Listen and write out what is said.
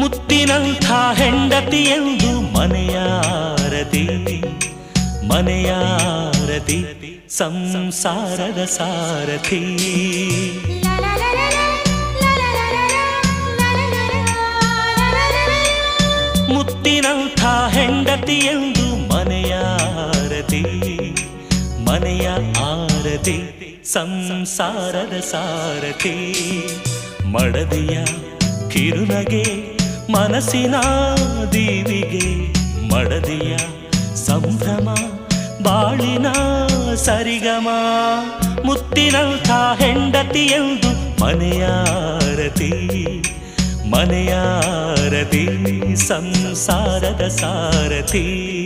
ಮುತ್ತಿನಂಥ ಹೆಂಡತಿಯೆಂದು ಮನೆಯಾರತಿ ಮನೆಯಾರತಿ ಸಂಸಾರದ ಸಾರಥಿ. ಮುತ್ತಿನಂಥ ಹೆಂಡತಿಯೆಂದು ಮನೆಯಾರತಿ ಮನೆಯ ಆರತಿ ಸಂಸಾರದ ಸಾರಥಿ. ಮಡದಿಯ ಕಿರುನಗೆ ಮನಸ್ಸಿನ ದೀವಿಗೆ, ಮಡದಿಯ ಸಂಭ್ರಮ ಬಾಳಿನ ಸರಿಗಮ. ಮುತ್ತಿನಂಥ ಹೆಂಡತಿಯೆಂದು ಮನೆಯಾರತಿ ಮನೆಯಾರತಿ ಸಂಸಾರದ ಸಾರಥಿ.